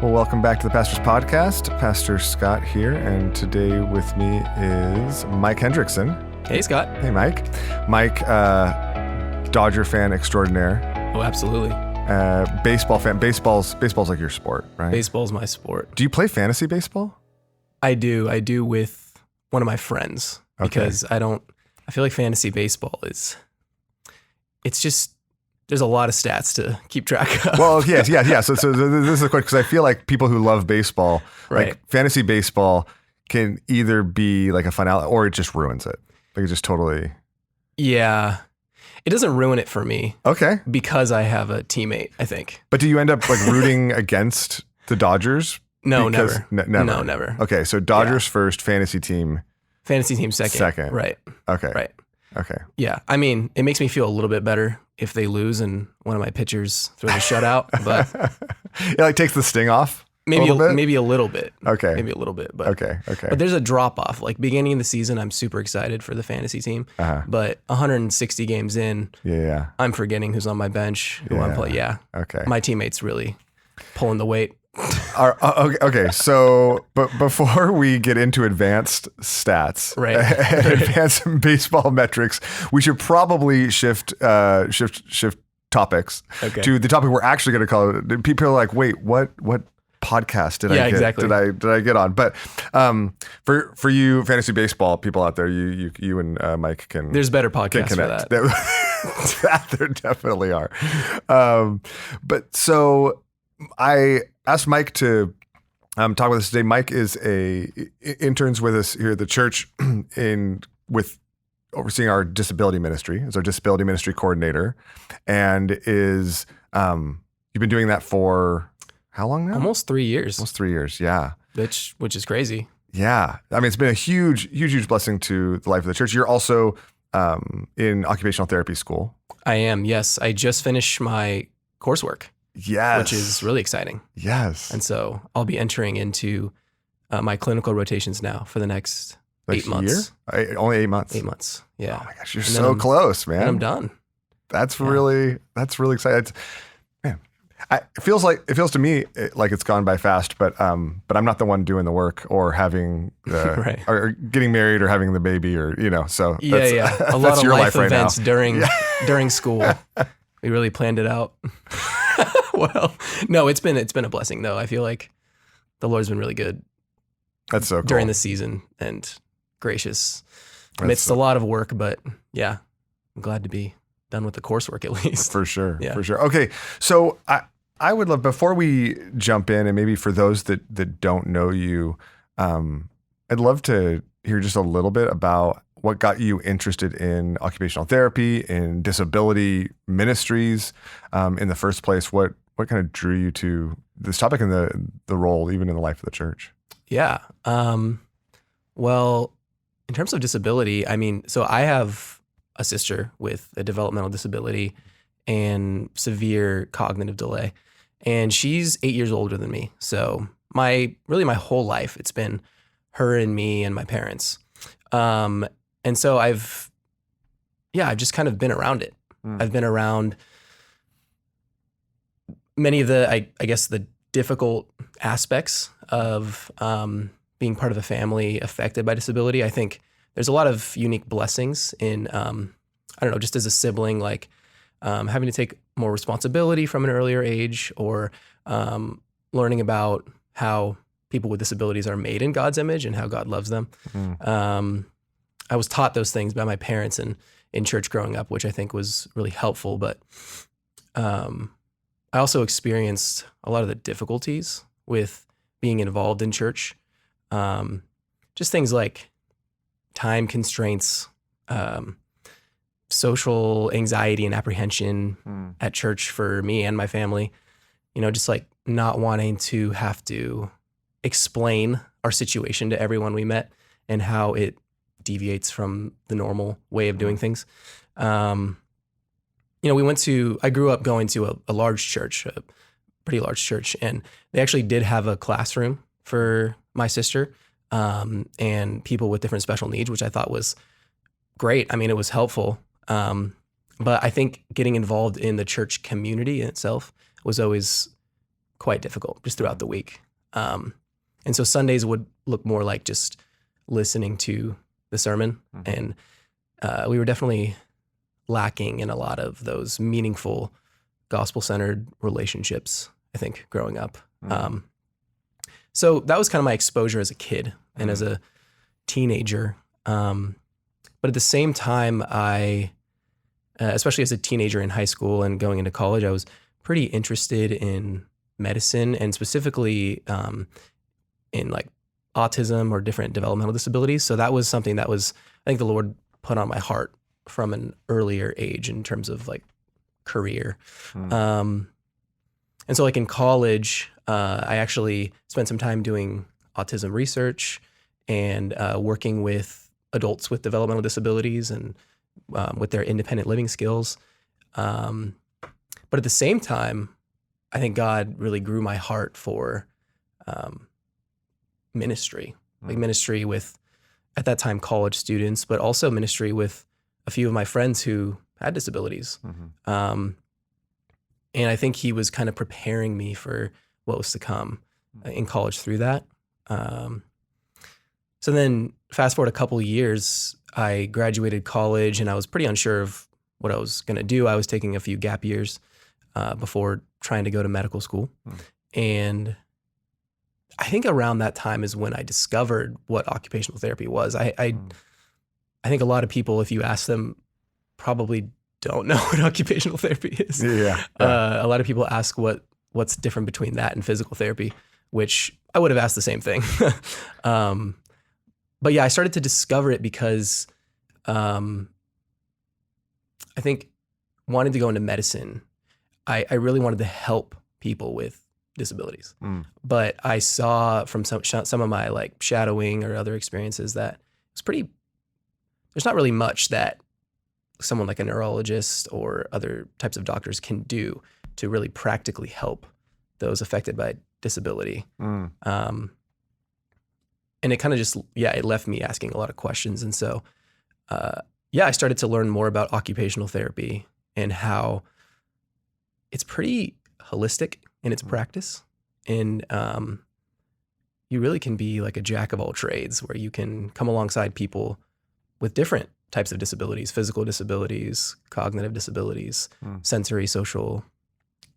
Well, welcome back to the Pastor's Podcast. Pastor Scott here, and today with me is Mike Hendrickson. Hey, Scott. Hey, Mike. Mike, Dodger fan extraordinaire. Oh, absolutely. Baseball fan. Baseball's like your sport, right? Baseball's my sport. Do you play fantasy baseball? I do with one of my friends because I feel like fantasy baseball it's just, there's a lot of stats to keep track of. Well, yeah. So this is a question because I feel like people who love baseball, like fantasy baseball, can either be like a fun outlet or it just ruins it. Like it just totally. Yeah, it doesn't ruin it for me. Okay. Because I have a teammate, I think. But do you end up like rooting against the Dodgers? No, Because, never. Never. No, never. Okay, so Dodgers first, fantasy team. Fantasy team second. Right. Okay. Right. Okay. Yeah, I mean, it makes me feel a little bit better if they lose and one of my pitchers throws a shutout, but it like takes the sting off. maybe a little bit. Okay. Maybe a little bit, but okay. But there's a drop off. Like beginning of the season, I'm super excited for the fantasy team, but 160 games in, I'm forgetting who's on my bench, who I'm playing. Yeah. Okay. My teammate's really pulling the weight. Okay. So, but before we get into advanced stats, Right. and advanced baseball metrics, we should probably shift topics to the topic we're actually going to call it. People are like, wait, what podcast did I get? Did I get on? But for you fantasy baseball people out there, you and Mike can. There's better podcasts for that. There definitely are. But so I asked Mike to talk with us today. Mike is interns with us here at the church with overseeing our disability ministry, as our disability ministry coordinator, and is you've been doing that for how long now? Almost 3 years. Almost 3 years, yeah. Which is crazy. Yeah, I mean it's been a huge blessing to the life of the church. You're also in occupational therapy school. I am. Yes, I just finished my coursework. Yes. Which is really exciting. Yes. And so I'll be entering into my clinical rotations now for the next 8 months. Only 8 months? 8 months, yeah. Oh my gosh, you're so close, man. And I'm done. That's really exciting. Man, it feels to me like it's gone by fast, but I'm not the one doing the work or having or getting married or having the baby or, so. Yeah. A lot of life events during school. We really planned it out. Well, no, it's been a blessing though. I feel like the Lord's been really good. That's so cool. During the season and gracious amidst a lot of work, but yeah, I'm glad to be done with the coursework at least. For sure. Okay. So I would love, before we jump in, and maybe for those that don't know you, I'd love to hear just a little bit about what got you interested in occupational therapy, in disability ministries, in the first place. What kind of drew you to this topic and the role, even in the life of the church? Yeah. Well, in terms of disability, I mean, so I have a sister with a developmental disability and severe cognitive delay, and she's 8 years older than me. So my whole life, it's been her and me and my parents. And so I've just kind of been around it. I've been around many of the, I guess, the difficult aspects of being part of a family affected by disability. I think there's a lot of unique blessings in, just as a sibling, like having to take more responsibility from an earlier age, or learning about how people with disabilities are made in God's image and how God loves them. I was taught those things by my parents and in church growing up, which I think was really helpful. But I also experienced a lot of the difficulties with being involved in church. Just things like time constraints, social anxiety and apprehension at church for me and my family. Just like not wanting to have to explain our situation to everyone we met and how it deviates from the normal way of doing things. I grew up going to a large church, a pretty large church, and they actually did have a classroom for my sister and people with different special needs, which I thought was great. I mean, it was helpful. But I think getting involved in the church community in itself was always quite difficult just throughout the week. And so Sundays would look more like just listening to the sermon. And we were definitely lacking in a lot of those meaningful gospel-centered relationships, I think, growing up. So that was kind of my exposure as a kid and as a teenager. But at the same time, especially as a teenager in high school and going into college, I was pretty interested in medicine and specifically in like autism or different developmental disabilities. So that was something that was, I think the Lord put on my heart from an earlier age in terms of like career. And so like in college, I actually spent some time doing autism research and working with adults with developmental disabilities and with their independent living skills. But at the same time, I think God really grew my heart for ministry, like ministry with, at that time, college students, but also ministry with a few of my friends who had disabilities. And I think he was kind of preparing me for what was to come in college through that. So then fast forward a couple of years, I graduated college and I was pretty unsure of what I was going to do. I was taking a few gap years before trying to go to medical school. And I think around that time is when I discovered what occupational therapy was. I think a lot of people, if you ask them, probably don't know what occupational therapy is. A lot of people ask what's different between that and physical therapy, which I would have asked the same thing. But yeah, I started to discover it because I think wanting to go into medicine, I really wanted to help people with disabilities. But I saw from some of my like shadowing or other experiences that there's not really much that someone like a neurologist or other types of doctors can do to really practically help those affected by disability. And it kind of just, it left me asking a lot of questions. And so, I started to learn more about occupational therapy and how it's pretty holistic in its practice. And you really can be like a jack of all trades where you can come alongside people with different types of disabilities, physical disabilities, cognitive disabilities, sensory, social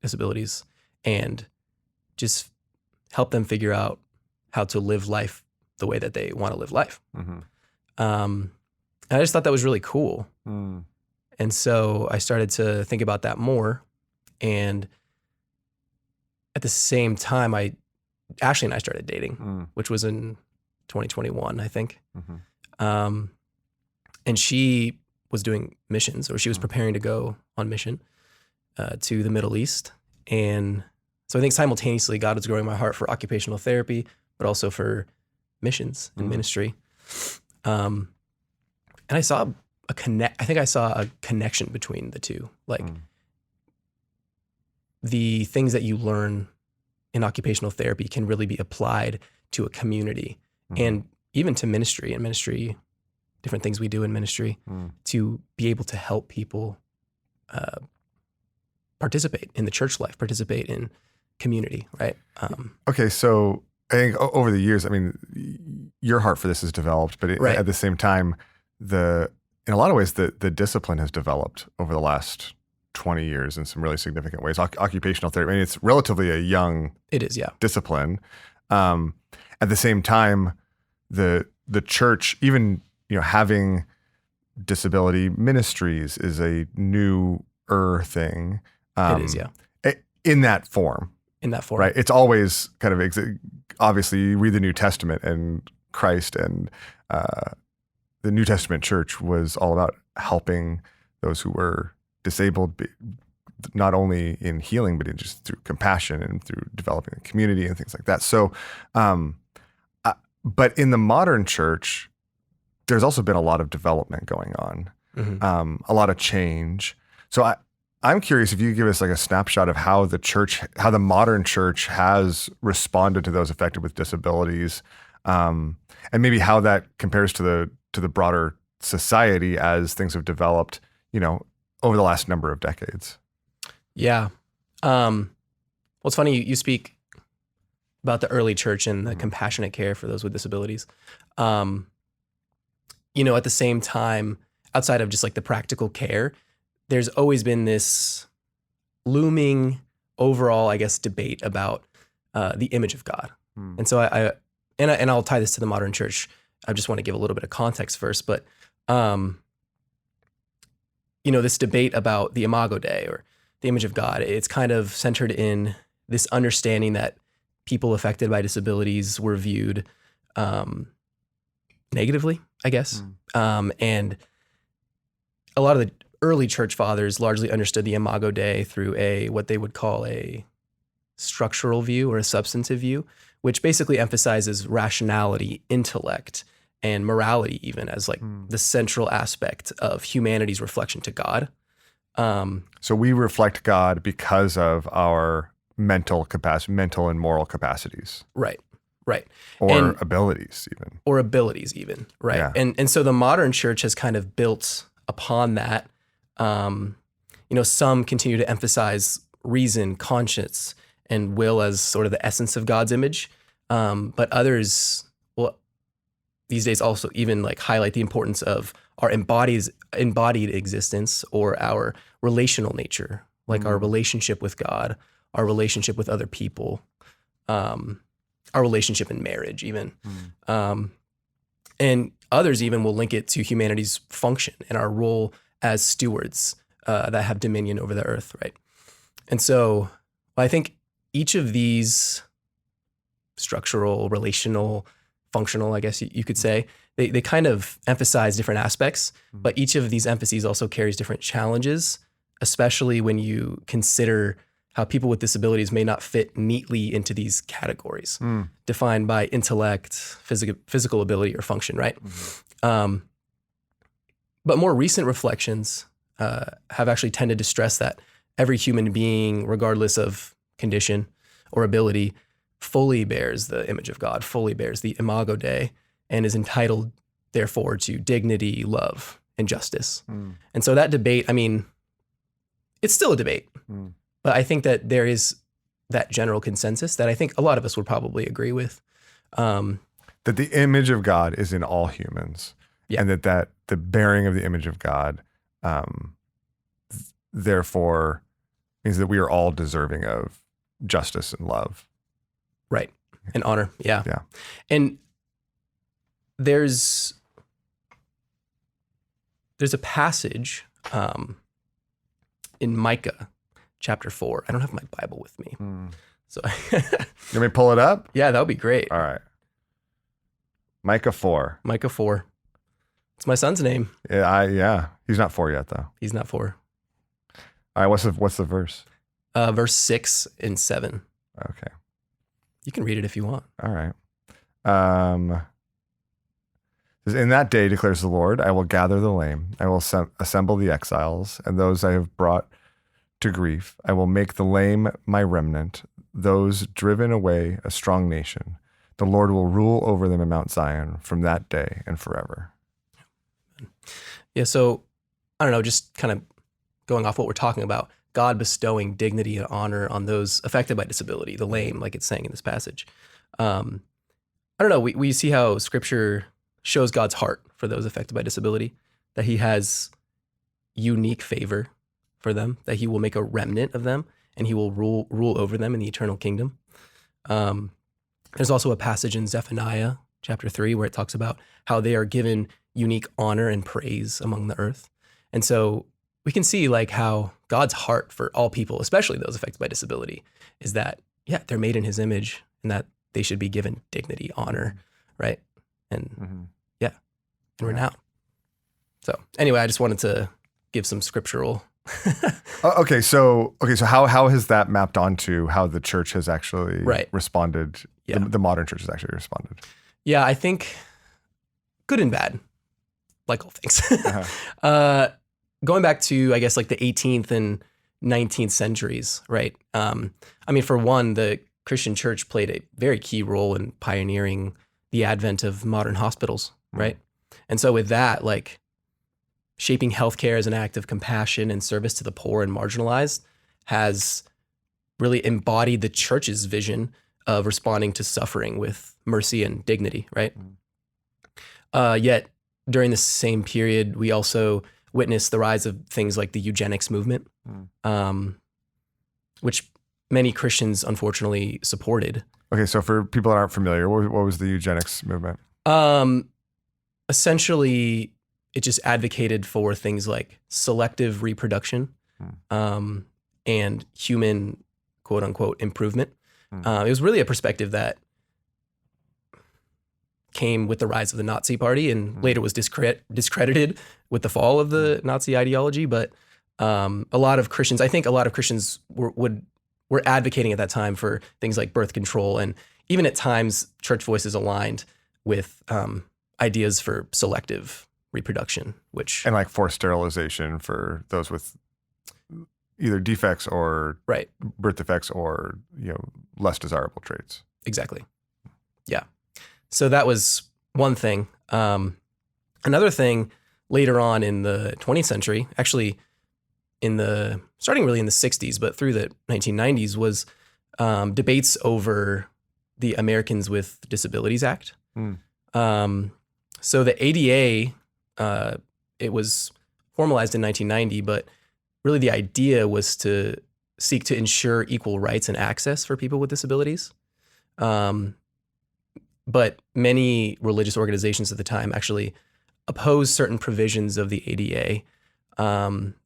disabilities, and just help them figure out how to live life the way that they want to live life. And I just thought that was really cool. And so I started to think about that more. And at the same time, Ashley and I started dating, which was in 2021, I think. And she was doing missions, or she was preparing to go on mission to the Middle East. And so I think simultaneously God was growing my heart for occupational therapy, but also for missions and ministry. And I saw a connection between the two. Like the things that you learn in occupational therapy can really be applied to a community and even to ministry and ministry, different things we do in ministry to be able to help people participate in the church life, participate in community, right? Okay, so I think over the years, I mean, your heart for this has developed, but at the same time, in a lot of ways, the discipline has developed over the last 20 years in some really significant ways. Occupational therapy, I mean, it's relatively a young discipline. At the same time, the church, even having disability ministries is a newer thing. It is, in that form. Right. It's always kind of, obviously you read the New Testament and Christ and the New Testament church was all about helping those who were disabled, not only in healing, but in just through compassion and through developing a community and things like that. So, but in the modern church, there's also been a lot of development going on, a lot of change. So I'm curious if you could give us like a snapshot of how the modern church has responded to those affected with disabilities, and maybe how that compares to the broader society as things have developed, over the last number of decades. Yeah. Well, it's funny you speak about the early church and the compassionate care for those with disabilities. At the same time, outside of just like the practical care, there's always been this looming overall, I guess, debate about the image of God. And so I'll tie this to the modern church. I just want to give a little bit of context first, but this debate about the Imago Dei or the image of God, it's kind of centered in this understanding that people affected by disabilities were viewed negatively, I guess. And a lot of the early church fathers largely understood the Imago Dei through what they would call a structural view or a substantive view, which basically emphasizes rationality, intellect, and morality even as like the central aspect of humanity's reflection to God. So we reflect God because of our mental and moral capacities. Right. Or abilities even. Right. Yeah. And so the modern church has kind of built upon that. Some continue to emphasize reason, conscience, and will as sort of the essence of God's image. But others, these days also even like highlight the importance of our embodied existence or our relational nature, like our relationship with God, our relationship with other people, our relationship in marriage even. And others even will link it to humanity's function and our role as stewards that have dominion over the earth, right? And so I think each of these structural, relational, functional, I guess you could say, they kind of emphasize different aspects, but each of these emphases also carries different challenges, especially when you consider how people with disabilities may not fit neatly into these categories defined by intellect, physical ability, or function, right? But more recent reflections have actually tended to stress that every human being, regardless of condition or ability, fully bears the image of God, fully bears the Imago Dei, and is entitled, therefore, to dignity, love, and justice. And so that debate, I mean, it's still a debate, but I think that there is that general consensus that I think a lot of us would probably agree with. That the image of God is in all humans, and that the bearing of the image of God, therefore, means that we are all deserving of justice and love. Right. And honor. Yeah. Yeah. And there's a passage in Micah chapter 4. I don't have my Bible with me. So you want me to pull it up? Yeah, that would be great. All right. Micah 4. Micah 4. It's my son's name. Yeah. He's not 4 yet though. He's not 4. All right, what's the verse? Verse 6 and 7. Okay. You can read it if you want. All right. It says, in that day, declares the Lord, I will gather the lame. I will assemble the exiles and those I have brought to grief. I will make the lame my remnant, those driven away a strong nation. The Lord will rule over them in Mount Zion from that day and forever. Yeah, so I don't know, just kind of going off what we're talking about, God bestowing dignity and honor on those affected by disability, the lame, like it's saying in this passage. I don't know, we see how Scripture shows God's heart for those affected by disability, that he has unique favor for them, that he will make a remnant of them, and he will rule over them in the eternal kingdom. There's also a passage in Zephaniah chapter 3 where it talks about how they are given unique honor and praise among the earth. And so we can see like how God's heart for all people, especially those affected by disability, is that, they're made in his image and that they should be given dignity, honor, right? And and renown. So anyway, I just wanted to give some scriptural. Okay, so how has that mapped onto how the church has actually responded? Yeah. The modern church has actually responded. Yeah, I think good and bad, like all things. Going back to, I guess, like the 18th and 19th centuries, right? I mean, for one, the Christian church played a very key role in pioneering the advent of modern hospitals, right? And so with that, like shaping healthcare as an act of compassion and service to the poor and marginalized has really embodied the church's vision of responding to suffering with mercy and dignity, right? Yet during the same period, we also witnessed the rise of things like the eugenics movement, which many Christians unfortunately supported. Okay, so for people that aren't familiar, what was the eugenics movement? Essentially, it just advocated for things like selective reproduction and human, quote unquote, improvement. It was really a perspective that came with the rise of the Nazi Party and later was discredited with the fall of the Nazi ideology. But a lot of Christians were advocating at that time for things like birth control, and even at times church voices aligned with ideas for selective reproduction, and like forced sterilization for those with either defects or birth defects or less desirable traits. Exactly. Yeah. So that was one thing. Another thing later on in the 20th century, actually starting really in the 60s, but through the 1990s, was debates over the Americans with Disabilities Act. So the ADA, it was formalized in 1990, but really the idea was to seek to ensure equal rights and access for people with disabilities. But many religious organizations at the time actually opposed certain provisions of the ADA,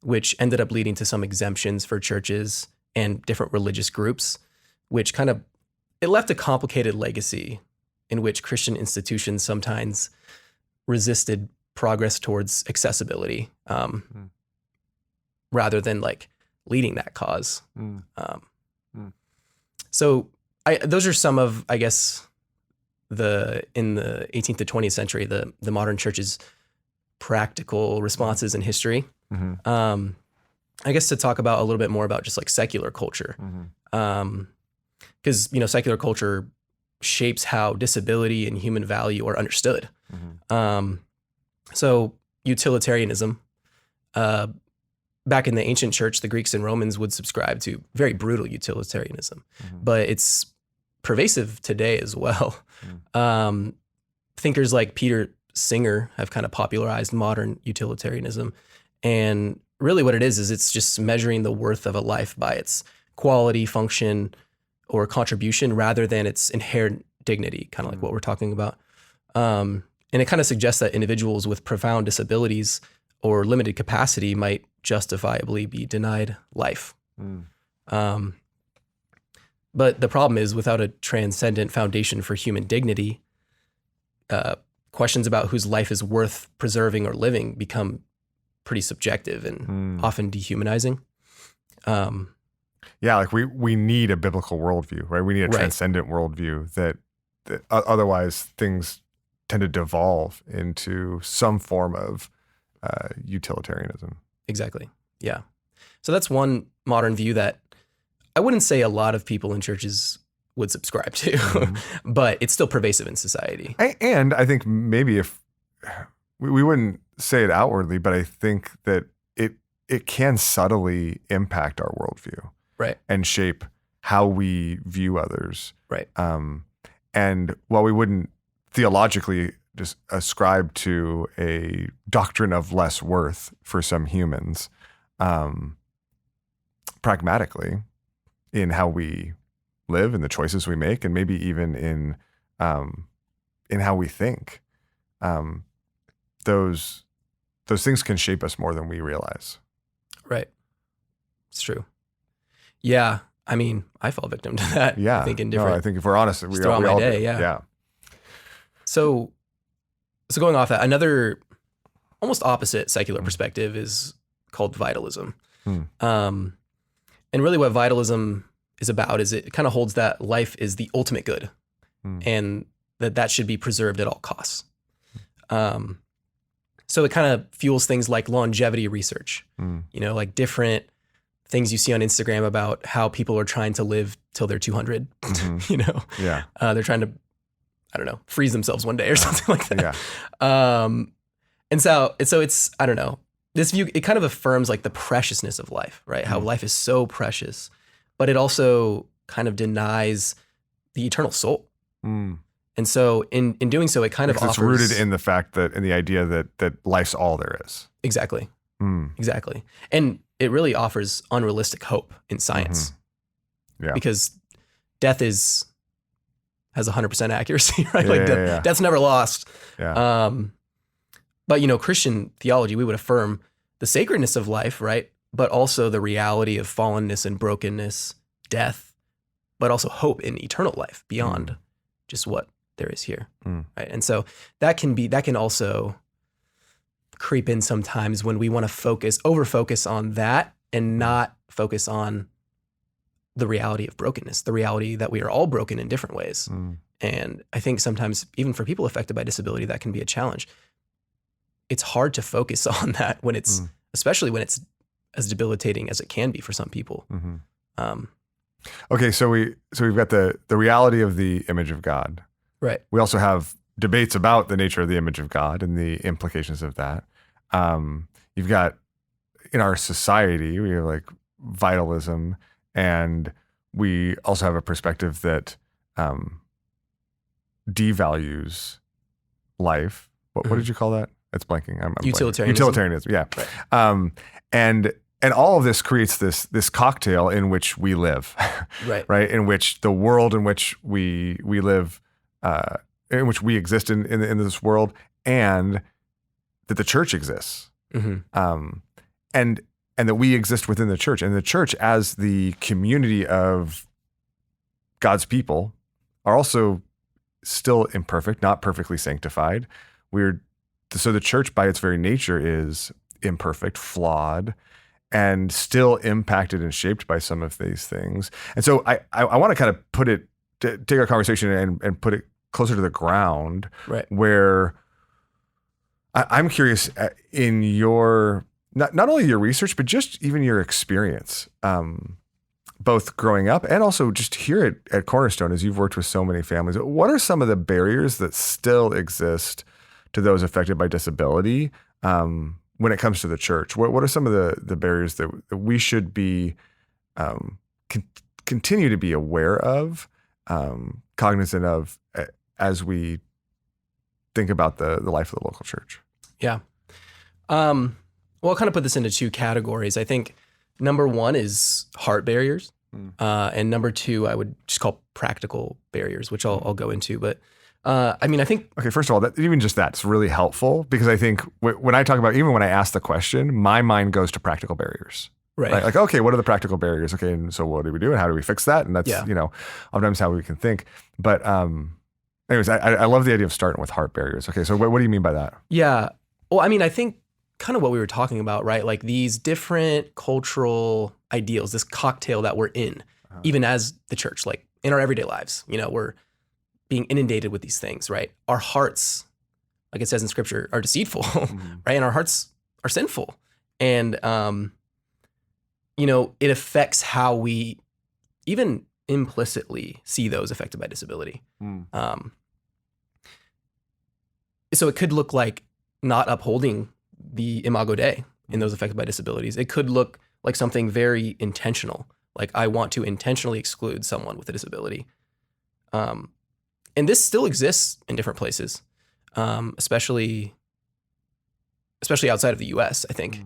which ended up leading to some exemptions for churches and different religious groups, which it left a complicated legacy in which Christian institutions sometimes resisted progress towards accessibility rather than like leading that cause. So those are some of, I guess, in the 18th to 20th century, the modern church's practical responses in history. I guess to talk about a little bit more about just like secular culture, because secular culture shapes how disability and human value are understood. So utilitarianism, back in the ancient church, the Greeks and Romans would subscribe to very brutal utilitarianism, but it's pervasive today as well. Thinkers like Peter Singer have kind of popularized modern utilitarianism. And really what it is it's just measuring the worth of a life by its quality, function, or contribution rather than its inherent dignity, kind of like what we're talking about. And it kind of suggests that individuals with profound disabilities or limited capacity might justifiably be denied life. But the problem is, without a transcendent foundation for human dignity, questions about whose life is worth preserving or living become pretty subjective and often dehumanizing. Yeah, like we need a biblical worldview, right? We need a transcendent worldview that otherwise things tend to devolve into some form of utilitarianism. Exactly. Yeah. So that's one modern view that I wouldn't say a lot of people in churches would subscribe to, but it's still pervasive in society. And I think maybe if we wouldn't say it outwardly, but I think that it can subtly impact our worldview, right, and shape how we view others, right. And while we wouldn't theologically just ascribe to a doctrine of less worth for some humans, pragmatically, in how we live and the choices we make, and maybe even in how we think, those things can shape us more than we realize. Right. It's true. Yeah. I mean, I fall victim to that. Yeah. I think in different. No, I think if we're honest, we all day. do. Yeah. So going off that, another almost opposite secular perspective is called vitalism. And really what vitalism is about is it kind of holds that life is the ultimate good and that should be preserved at all costs. So it kind of fuels things like longevity research, like different things you see on Instagram about how people are trying to live till they're 200, Yeah. They're trying to, I don't know, freeze themselves one day or something like that. Yeah. And so it's, I don't know, this view, it kind of affirms like the preciousness of life, right? How life is so precious, but it also kind of denies the eternal soul. Mm. And so in doing so, it kind Because of it's offers... rooted in the fact that, in the idea that life's all there is. Exactly. Mm. Exactly. And it really offers unrealistic hope in science. Mm-hmm. Yeah. Because death has 100% accuracy, right? Yeah, Like yeah. death's never lost. Yeah. But, Christian theology, we would affirm the sacredness of life, right? But also the reality of fallenness and brokenness, death, but also hope in eternal life beyond just what there is here, right? And so that can also creep in sometimes when we want to over-focus on that and not focus on the reality of brokenness, the reality that we are all broken in different ways. And I think sometimes, even for people affected by disability, that can be a challenge. It's hard to focus on that when it's, especially when it's as debilitating as it can be for some people. Okay, so we've got the reality of the image of God. Right. We also have debates about the nature of the image of God and the implications of that. You've got, in our society, we have like vitalism, and we also have a perspective that devalues life. What did you call that? It's blanking. I'm Utilitarianism. Utilitarianism, yeah. Right. And all of this creates this cocktail in which we live, right? Right, in which the world in which we live, in which we exist in this world, and that the church exists, and that we exist within the church, and the church as the community of God's people are also still imperfect, not perfectly sanctified. So the church by its very nature is imperfect, flawed, and still impacted and shaped by some of these things. And so I want to kind of take our conversation and put it closer to the ground, right? Where I'm curious in your, not only your research, but just even your experience, both growing up and also just here at Cornerstone, as you've worked with so many families. What are some of the barriers that still exist to those affected by disability when it comes to the church? What are some of the barriers that we should be continue to be aware of, cognizant of, as we think about the life of the local church? Yeah. Well, I'll kind of put this into two categories. I think number one is heart barriers. And number two, I would just call practical barriers, which I'll go into. But I think... Okay, first of all, even just that's really helpful, because I think when I talk about, even when I ask the question, my mind goes to practical barriers. Right. Like, okay, what are the practical barriers? Okay, and so what do we do and how do we fix that? And that's, oftentimes how we can think. But anyways, I love the idea of starting with heart barriers. Okay, so what do you mean by that? Yeah. Well, I think kind of what we were talking about, right? Like these different cultural ideals, this cocktail that we're in, even as the church, like in our everyday lives, we're being inundated with these things, right? Our hearts, like it says in scripture, are deceitful, right? And our hearts are sinful. And, it affects how we even implicitly see those affected by disability. So it could look like not upholding the Imago Dei in those affected by disabilities. It could look like something very intentional, like I want to intentionally exclude someone with a disability. And this still exists in different places, especially outside of the US, I think.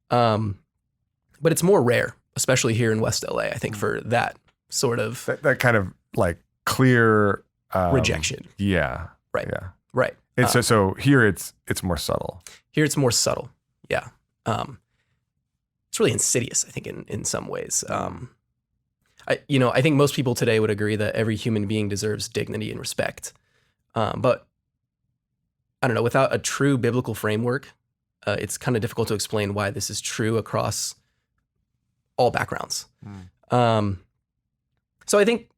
But it's more rare, especially here in West LA, I think, for that sort of... That kind of like clear... rejection. Yeah. Right. Yeah. Right. So here it's more subtle. Here it's more subtle. Yeah. It's really insidious, I think, in some ways. I think most people today would agree that every human being deserves dignity and respect. But I don't know, without a true biblical framework, it's kind of difficult to explain why this is true across all backgrounds. So I think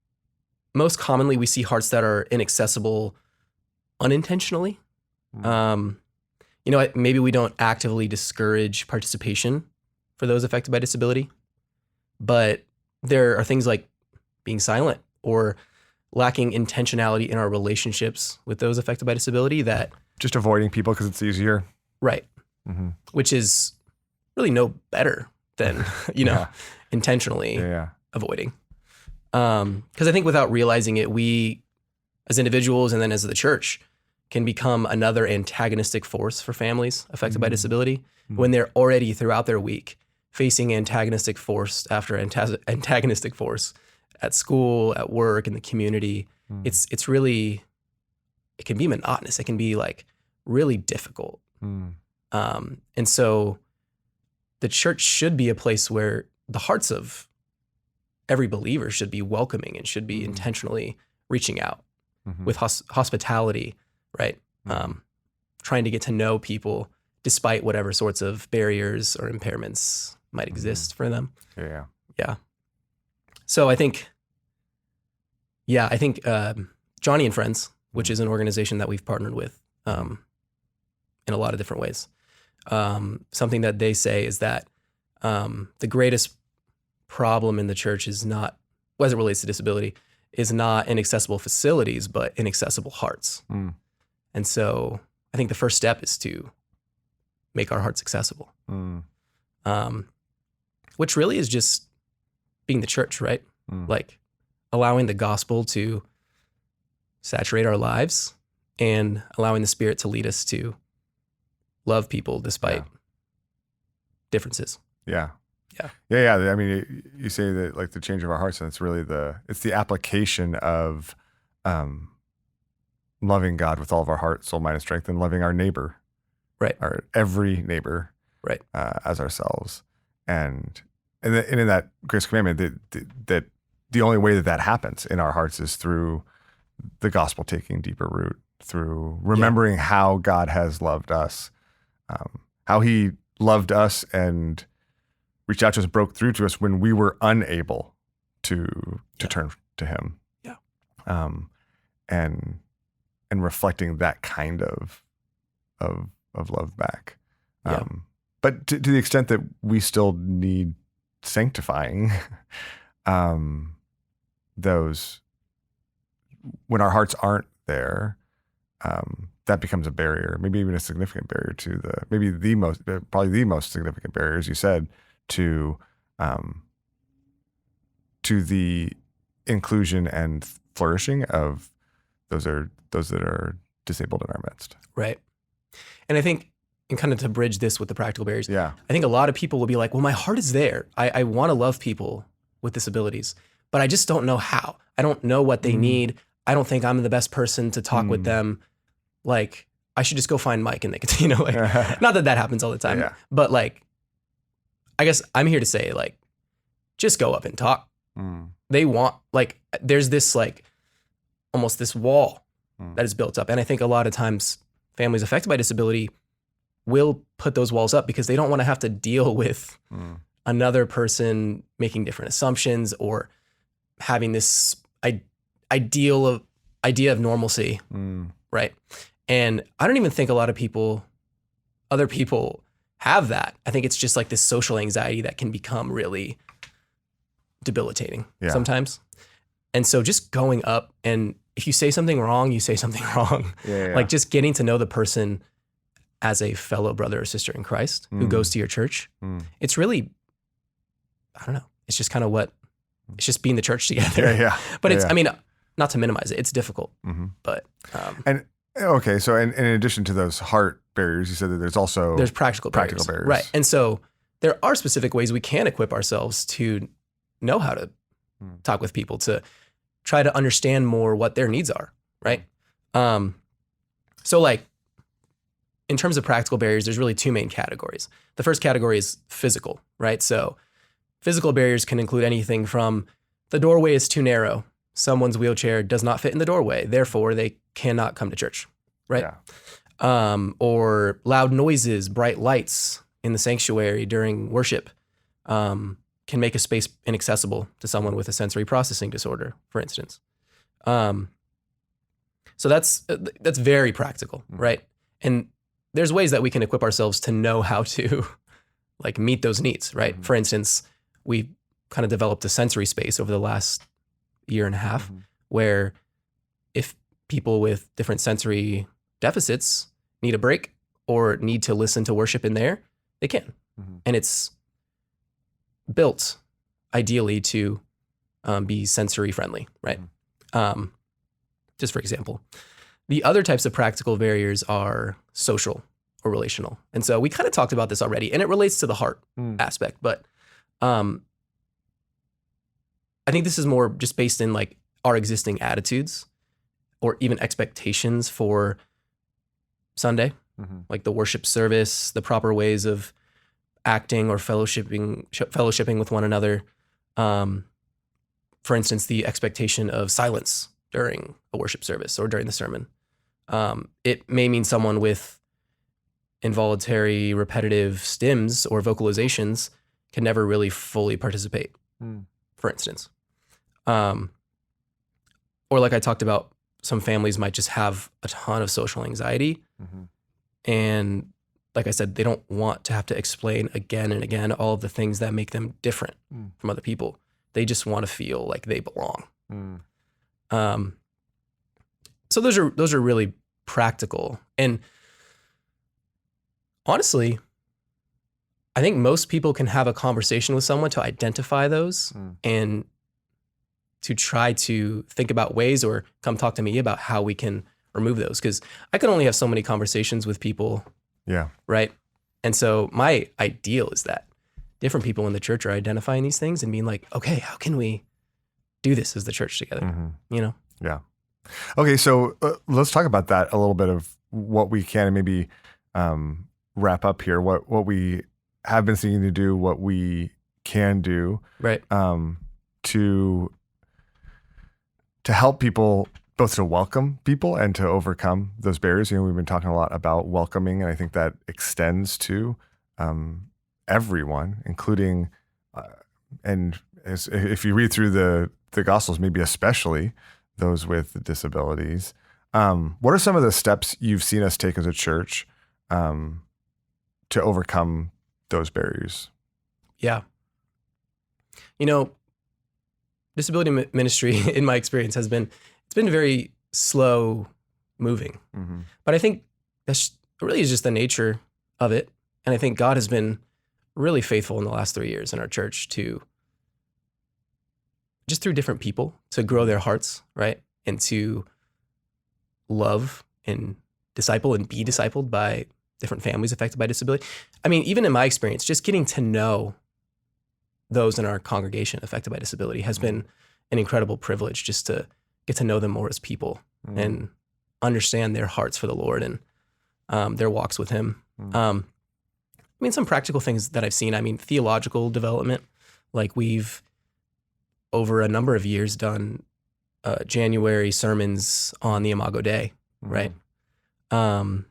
most commonly we see hearts that are inaccessible unintentionally. Maybe we don't actively discourage participation for those affected by disability, but there are things like being silent or lacking intentionality in our relationships with those affected by disability, that just avoiding people because it's easier. Right. Which is really no better than, intentionally avoiding. Because I think without realizing it, we as individuals and then as the church can become another antagonistic force for families affected by disability when they're already throughout their week facing antagonistic force after antagonistic force at school, at work, in the community. It's really, it can be monotonous. It can be like really difficult. And so the church should be a place where the hearts of every believer should be welcoming and should be intentionally reaching out with hospitality, right? Trying to get to know people despite whatever sorts of barriers or impairments might exist for them. Yeah. So I think Johnny and Friends, which is an organization that we've partnered with in a lot of different ways. Something that they say is that the greatest problem in the church is not, as it relates to disability, is not inaccessible facilities, but inaccessible hearts. And so I think the first step is to make our hearts accessible, which really is just being the church, right? Like allowing the gospel to saturate our lives and allowing the Spirit to lead us to love people despite differences. Yeah. I mean, you say that like the change of our hearts, and it's really it's the application of loving God with all of our heart, soul, mind, and strength, and loving our neighbor, right? Our every neighbor, right, as ourselves, and in that grace commandment, that the only way that happens in our hearts is through the gospel taking deeper root, through remembering how God has loved us, how He loved us and reached out to us, broke through to us when we were unable to turn to Him. And reflecting that kind of love back. But to the extent that we still need sanctifying, those, when our hearts aren't there, that becomes a barrier, maybe even a significant barrier to probably the most significant barrier, as you said, to the inclusion and flourishing of those that are disabled in our midst. Right. And I think, and kind of to bridge this with the practical barriers, I think a lot of people will be like, well, my heart is there. I want to love people with disabilities, but I just don't know how. I don't know what they need. I don't think I'm the best person to talk with them. Like, I should just go find Mike and they could, not that happens all the time, but like, I guess I'm here to say, like, just go up and talk. They want, like, there's this, like, almost this wall that is built up. And I think a lot of times families affected by disability will put those walls up because they don't want to have to deal with another person making different assumptions or having this idea of normalcy, right? And I don't even think a lot of other people have that. I think it's just like this social anxiety that can become really debilitating sometimes. And so just going up, and if you say something wrong, you say something wrong. Like just getting to know the person as a fellow brother or sister in Christ who goes to your church. It's really, I don't know. It's just kind of it's just being the church together. But it's, I mean, not to minimize it, it's difficult, but. Okay. So in addition to those heart barriers, you said that there's practical barriers. Right. And so there are specific ways we can equip ourselves to know how to talk with people, to try to understand more what their needs are. Right. So like, in terms of practical barriers, there's really two main categories. The first category is physical, right? So physical barriers can include anything from the doorway is too narrow. Someone's wheelchair does not fit in the doorway. Therefore, they cannot come to church, right? Or loud noises, bright lights in the sanctuary during worship can make a space inaccessible to someone with a sensory processing disorder, for instance. So that's very practical, right? And there's ways that we can equip ourselves to know how to like meet those needs, right? For instance, we kind of developed a sensory space over the last year and a half where if people with different sensory deficits need a break or need to listen to worship in there, they can. And it's built ideally to be sensory friendly, right? Just for example. The other types of practical barriers are social or relational. And so we kind of talked about this already, and it relates to the heart aspect, but I think this is more just based in like our existing attitudes or even expectations for Sunday, like the worship service, the proper ways of acting or fellowshipping with one another. For instance, the expectation of silence during a worship service or during the sermon. It may mean someone with involuntary repetitive stims or vocalizations can never really fully participate, for instance. Or like I talked about, some families might just have a ton of social anxiety. And like I said, they don't want to have to explain again and again all of the things that make them different from other people. They just want to feel like they belong. So those are really practical. And honestly, I think most people can have a conversation with someone to identify those and to try to think about ways or come talk to me about how we can remove those. Because I can only have so many conversations with people. Yeah. Right. And so my ideal is that different people in the church are identifying these things and being like, okay, how can we do this as the church together? You know? Yeah. Okay. So let's talk about that a little bit of what we can and maybe wrap up here. What we have been seeking to do, what we can do, right? To help people, both to welcome people and to overcome those barriers. You know, we've been talking a lot about welcoming, and I think that extends to everyone, including, and if you read through the Gospels, maybe especially those with disabilities. What are some of the steps you've seen us take as a church to overcome those barriers? Yeah. You know, disability ministry, in my experience, it's been very slow moving. But I think that's really is just the nature of it. And I think God has been really faithful in the last 3 years in our church to, just through different people, to grow their hearts, right? And to love and disciple and be discipled by different families affected by disability. I mean, even in my experience, just getting to know those in our congregation affected by disability has been an incredible privilege, just to get to know them more as people and understand their hearts for the Lord and their walks with Him. I mean, some practical things that I've seen, I mean, theological development, like we've, over a number of years, done January sermons on the Imago Dei, right? So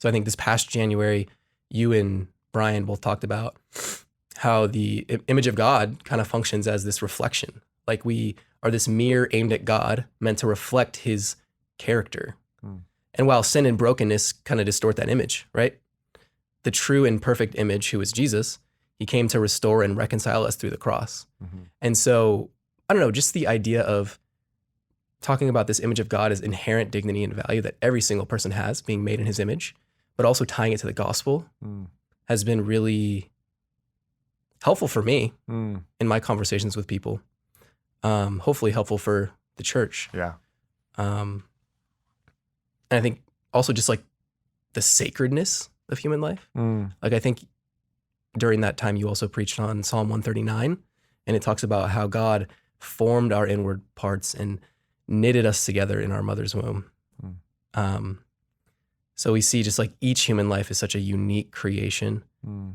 I think this past January, you and Brian both talked about how the image of God kind of functions as this reflection. Like we are this mirror aimed at God, meant to reflect His character. And while sin and brokenness kind of distort that image, right? The true and perfect image, who is Jesus, He came to restore and reconcile us through the cross. And so, I don't know, just the idea of talking about this image of God as inherent dignity and value that every single person has, being made in His image, but also tying it to the gospel has been really helpful for me in my conversations with people. Hopefully helpful for the church. Yeah. And I think also just like the sacredness of human life. Like I think during that time you also preached on Psalm 139, and it talks about how God formed our inward parts and knitted us together in our mother's womb. So we see just like each human life is such a unique creation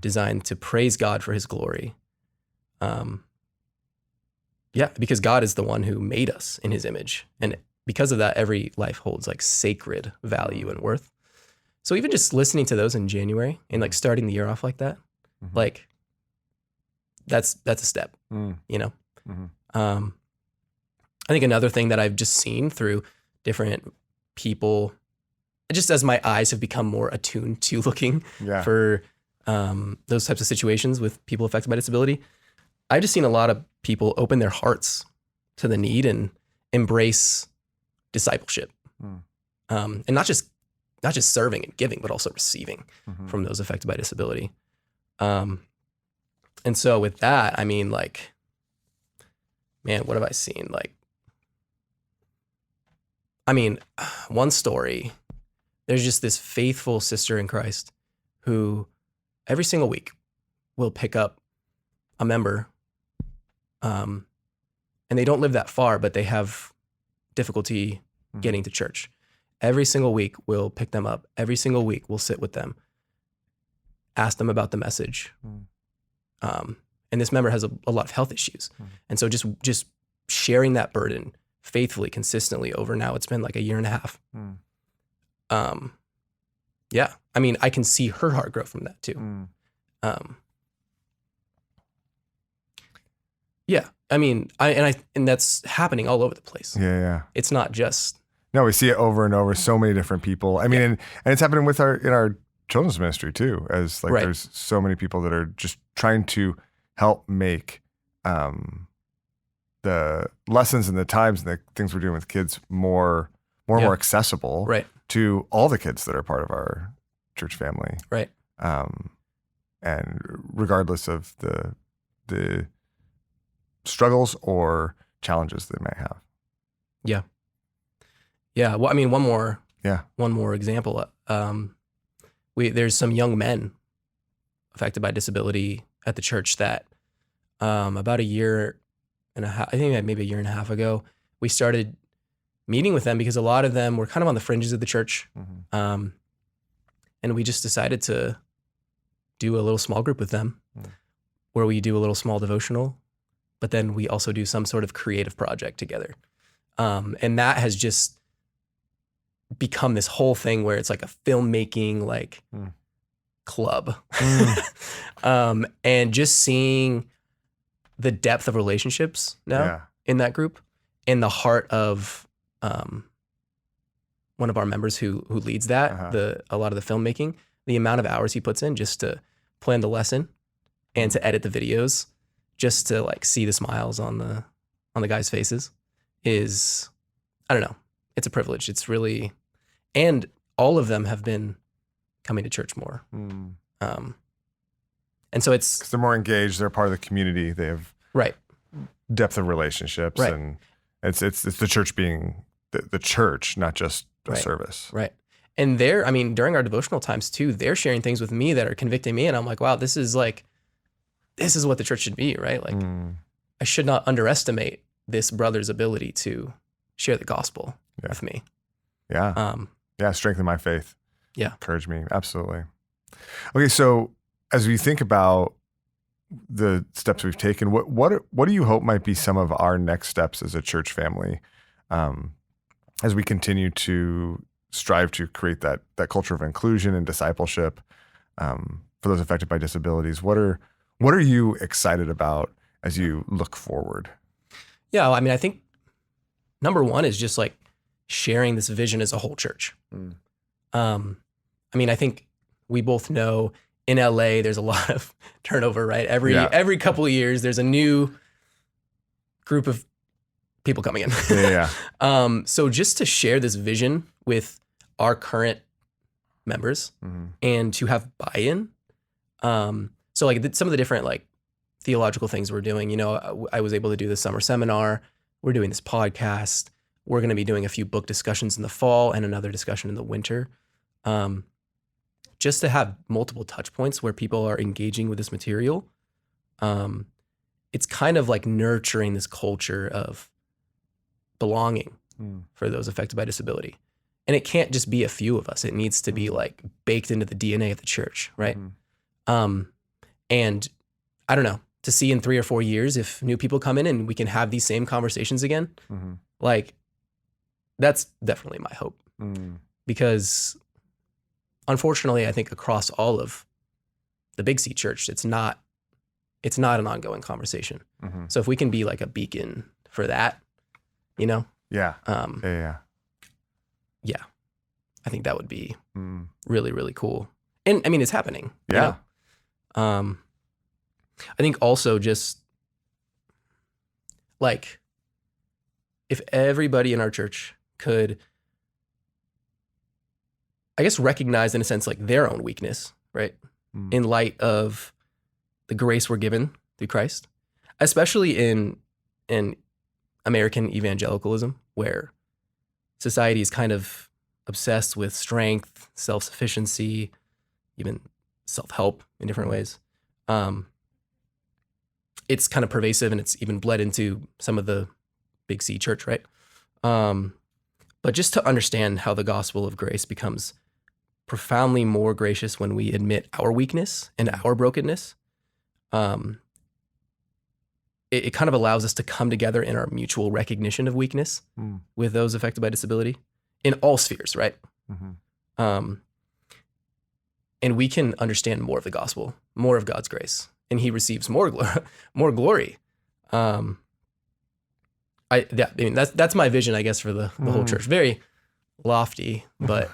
designed to praise God for His glory. Yeah, because God is the one who made us in His image. And because of that, every life holds like sacred value and worth. So even just listening to those in January and like starting the year off like that, like that's a step, you know? I think another thing that I've just seen through different people, just as my eyes have become more attuned to looking for those types of situations with people affected by disability, I've just seen a lot of people open their hearts to the need and embrace discipleship. And not just serving and giving, but also receiving from those affected by disability. And so with that, I mean, like, Man, what have I seen? Like, I mean, one story, there's just this faithful sister in Christ who every single week will pick up a member, and they don't live that far, but they have difficulty getting to church. Every single week we'll pick them up. Every single week we'll sit with them, ask them about the message. And this member has a lot of health issues. And so just sharing that burden faithfully, consistently over now, it's been like a year and a half. Yeah. I mean, I can see her heart grow from that too. Yeah. I mean, and that's happening all over the place. Yeah. It's not just. No, we see it over and over. So many different people. I mean, and it's happening in our children's ministry too, as like there's so many people that are just trying to help make the lessons and the times and the things we're doing with kids more accessible to all the kids that are part of our church family. Right. And regardless of the struggles or challenges they may have. Yeah. Yeah. Well, I mean, one more example. There's some young men affected by disability at the church that about a year and a half, I think maybe a year and a half ago, we started meeting with them because a lot of them were kind of on the fringes of the church. And we just decided to do a little small group with them where we do a little small devotional, but then we also do some sort of creative project together. And that has just become this whole thing where it's like a filmmaking club. And just seeing the depth of relationships now in that group, and the heart of one of our members who leads that, a lot of the filmmaking, the amount of hours he puts in just to plan the lesson and to edit the videos, just to like see the smiles on the guys' faces is, I don't know, it's a privilege. It's really, and all of them have been coming to church more. And so it's, 'cause they're more engaged. They're part of the community. They have depth of relationships, and it's the church being the church, not just a service. Right. And during our devotional times too, they're sharing things with me that are convicting me. And I'm like, wow, this is what the church should be, right? Like I should not underestimate this brother's ability to share the gospel with me. Yeah. Strengthen my faith. Yeah. Encourage me. Absolutely. Okay. So as we think about the steps we've taken, what do you hope might be some of our next steps as a church family, as we continue to strive to create that culture of inclusion and discipleship for those affected by disabilities? What are you excited about as you look forward? Yeah, I mean, I think number one is just like sharing this vision as a whole church. I mean, I think we both know in LA, there's a lot of turnover, right? Every couple of years, there's a new group of people coming in. So just to share this vision with our current members and to have buy-in. So like some of the different like theological things we're doing, I was able to do the summer seminar. We're doing this podcast. We're going to be doing a few book discussions in the fall and another discussion in the winter. Just to have multiple touch points where people are engaging with this material. It's kind of like nurturing this culture of belonging for those affected by disability. And it can't just be a few of us. It needs to be like baked into the DNA of the church, right? And I don't know, to see in 3 or 4 years if new people come in and we can have these same conversations again, like that's definitely my hope. Because unfortunately, I think across all of the Big C Church, it's not an ongoing conversation. So if we can be like a beacon for that, Yeah, I think that would be really, really cool. And I mean, it's happening. Yeah. I think also just like if everybody in our church could, I guess, recognize in a sense like their own weakness, right? In light of the grace we're given through Christ, especially in American evangelicalism, where society is kind of obsessed with strength, self-sufficiency, even self-help in different ways. It's kind of pervasive, and it's even bled into some of the big C church, right? But just to understand how the gospel of grace becomes profoundly more gracious when we admit our weakness and our brokenness, it kind of allows us to come together in our mutual recognition of weakness with those affected by disability in all spheres, right? And we can understand more of the gospel, more of God's grace, and he receives more glory. I mean, that's my vision, I guess, for the whole church. Very lofty, but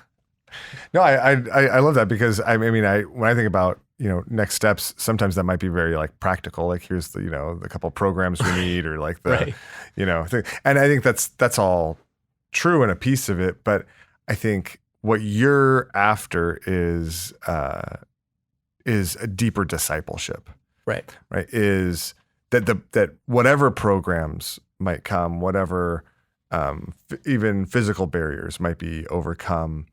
no, I love that, because I mean, when I think about, next steps, sometimes that might be very like practical. Like, here's the, the couple programs we need, or like the, right. Thing. And I think that's all true and a piece of it. But I think what you're after is a deeper discipleship. Right. Right. Is that whatever programs might come, whatever even physical barriers might be overcome,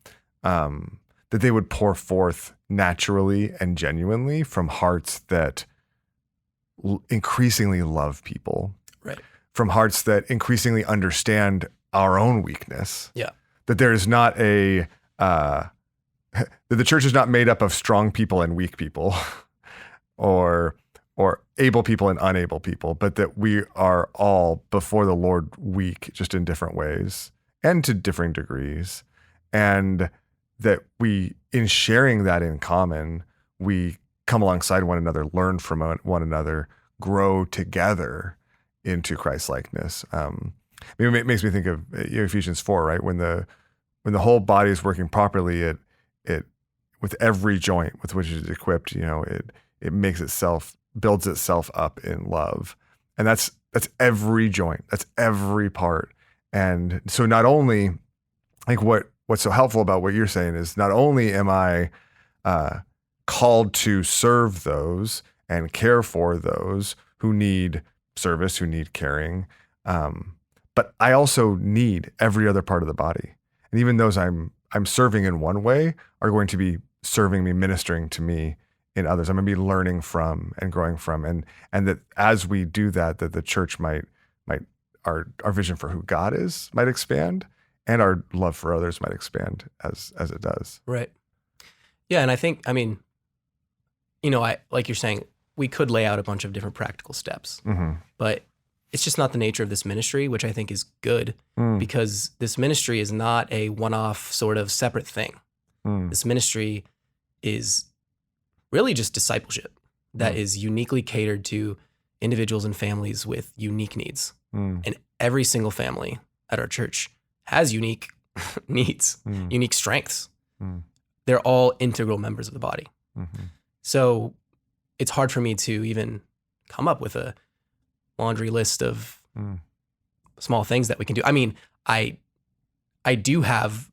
that they would pour forth naturally and genuinely from hearts that increasingly love people, right? From hearts that increasingly understand our own weakness. Yeah. That there is not that the church is not made up of strong people and weak people, or able people and unable people, but that we are all before the Lord weak, just in different ways and to differing degrees. And that we, in sharing that in common, we come alongside one another, learn from one another, grow together into Christ-likeness. It makes me think of Ephesians 4, right? When the whole body is working properly, it with every joint with which it is equipped, it builds itself up in love. And that's every joint, that's every part. And so not only, like, what's so helpful about what you're saying is, not only am I called to serve those and care for those who need service, who need caring, but I also need every other part of the body. And even those I'm serving in one way are going to be serving me, ministering to me in others. I'm going to be learning from and growing from, and that as we do that the church might our vision for who God is might expand, and our love for others might expand as it does. Right. Yeah, and I think, I mean, like you're saying, we could lay out a bunch of different practical steps, but it's just not the nature of this ministry, which I think is good, because this ministry is not a one-off sort of separate thing. This ministry is really just discipleship that is uniquely catered to individuals and families with unique needs. And every single family at our church has unique needs, unique strengths. They're all integral members of the body. So it's hard for me to even come up with a laundry list of small things that we can do. I mean, I do have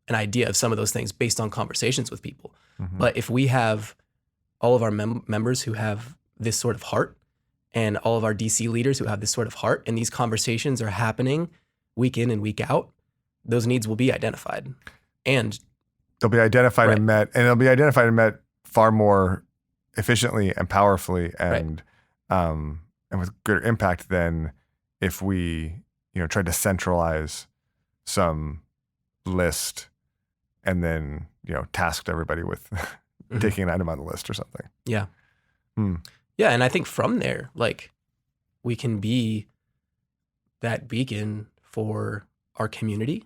an idea of some of those things based on conversations with people. But if we have all of our members who have this sort of heart, and all of our DC leaders who have this sort of heart, and these conversations are happening week in and week out, those needs will be identified. And they'll be identified and met, and they'll be identified and met far more efficiently and powerfully and with greater impact than if we, tried to centralize some list and then, tasked everybody with taking an item on the list or something. Yeah. Yeah. And I think from there, like, we can be that beacon for our community,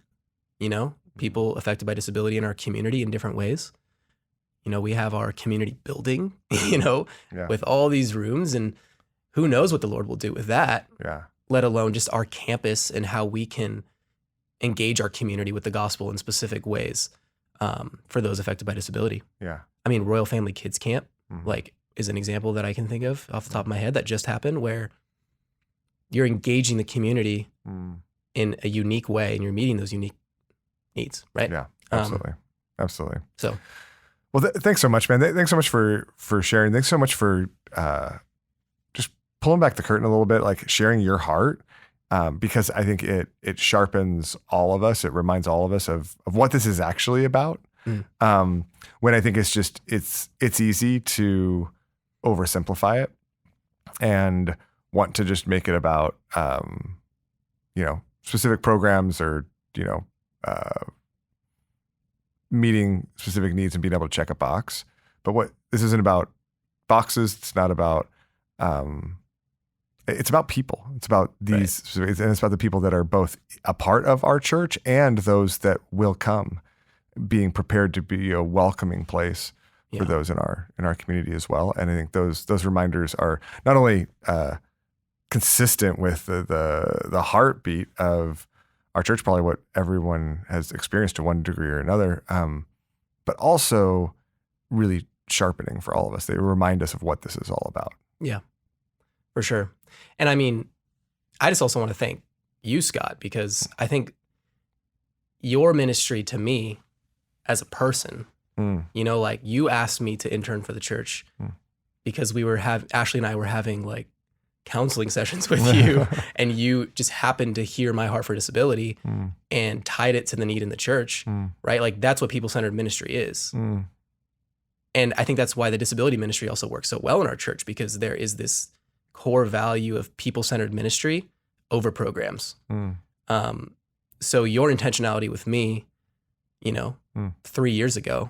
people affected by disability in our community in different ways. We have our community building, with all these rooms, and who knows what the Lord will do with that, let alone just our campus and how we can engage our community with the gospel in specific ways for those affected by disability. Yeah. I mean, Royal Family Kids Camp, is an example that I can think of off the top of my head that just happened, where you're engaging the community in a unique way, and you're meeting those unique needs, right? Yeah, absolutely. Absolutely. So, well, thanks so much, man. Thanks so much for sharing. Thanks so much for just pulling back the curtain a little bit, like sharing your heart because I think it sharpens all of us. It reminds all of us of what this is actually about. When I think it's easy to oversimplify it and want to just make it about specific programs or meeting specific needs and being able to check a box. But this isn't about boxes. It's not about. It's about people. It's about these, and it's about the people that are both a part of our church and those that will come, being prepared to be a welcoming place for those in our community as well. And I think those reminders are not only consistent with the heartbeat of our church, probably what everyone has experienced to one degree or another, but also really sharpening for all of us. They remind us of what this is all about. Yeah, for sure. And I mean, I just also want to thank you, Scott, because I think your ministry to me as a person, like you asked me to intern for the church because Ashley and I were having like counseling sessions with you and you just happened to hear my heart for disability and tied it to the need in the church, right? Like that's what people-centered ministry is. And I think that's why the disability ministry also works so well in our church, because there is this core value of people-centered ministry over programs. So your intentionality with me, 3 years ago,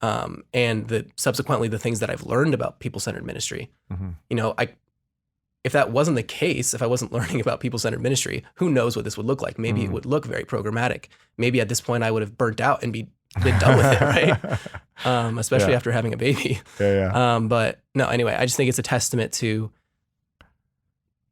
and subsequently the things that I've learned about people-centered ministry, if that wasn't the case, if I wasn't learning about people-centered ministry, who knows what this would look like? Maybe it would look very programmatic. Maybe at this point I would have burnt out and been done with it, right? Especially after having a baby. But no, anyway, I just think it's a testament to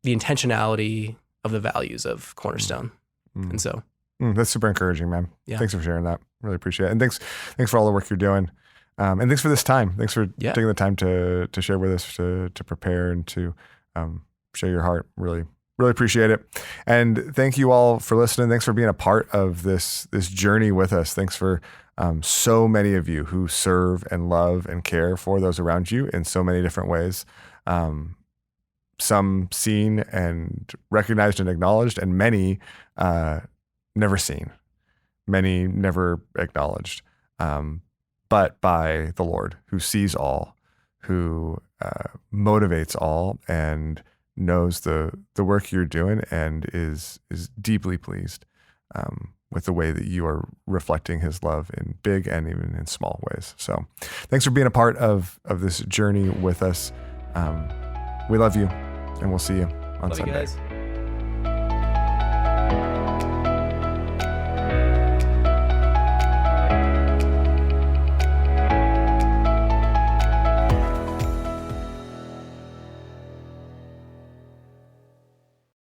the intentionality of the values of Cornerstone. And so. That's super encouraging, man. Yeah. Thanks for sharing that. Really appreciate it. And thanks for all the work you're doing. And thanks for this time. Thanks for taking the time to share with us, to prepare and to share your heart. Really, really appreciate it. And thank you all for listening. Thanks for being a part of this journey with us. Thanks for so many of you who serve and love and care for those around you in so many different ways. Some seen and recognized and acknowledged, and many never seen, many never acknowledged, but by the Lord, who sees all, who motivates all, and knows the work you're doing, and is deeply pleased with the way that you are reflecting his love in big and even in small ways. So thanks for being a part of this journey with us. We love you, and we'll see you on Sunday. Love you guys.